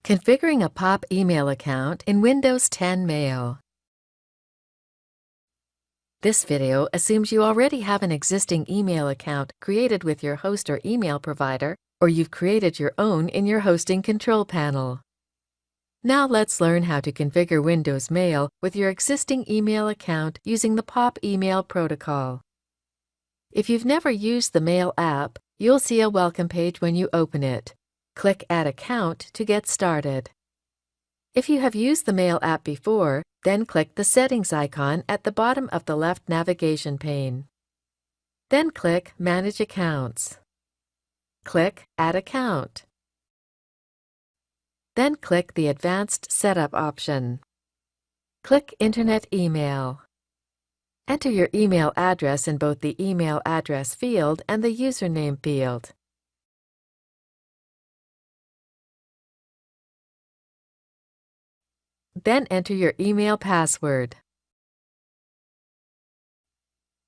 Configuring a POP email account in Windows 10 Mail. This video assumes you already have an existing email account created with your host or email provider, or you've created your own in your hosting control panel. Now let's learn how to configure Windows Mail with your existing email account using the POP email protocol. If you've never used the Mail app, you'll see a welcome page when you open it. Click Add Account to get started. If you have used the Mail app before, then click the Settings icon at the bottom of the left navigation pane. Then click Manage Accounts. Click Add Account. Then click the Advanced Setup option. Click Internet Email. Enter your email address in both the Email Address field and the Username field. Then enter your email password.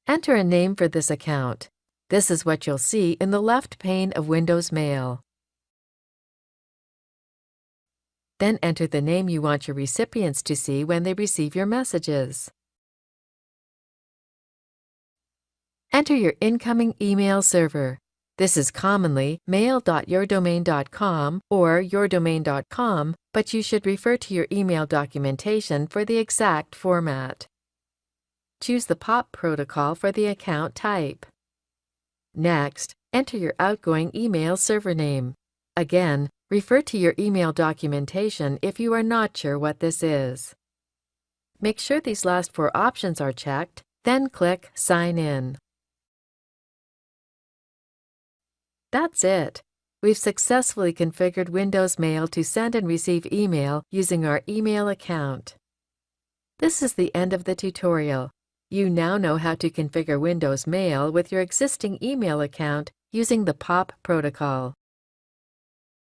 Enter a name for this account. This is what you'll see in the left pane of Windows Mail. Then enter the name you want your recipients to see when they receive your messages. Enter your incoming email server. This is commonly mail.yourdomain.com or yourdomain.com, but you should refer to your email documentation for the exact format. Choose the POP protocol for the account type. Next, enter your outgoing email server name. Again, refer to your email documentation if you are not sure what this is. Make sure these last four options are checked, then click Sign In. That's it. We've successfully configured Windows Mail to send and receive email using our email account. This is the end of the tutorial. You now know how to configure Windows Mail with your existing email account using the POP protocol.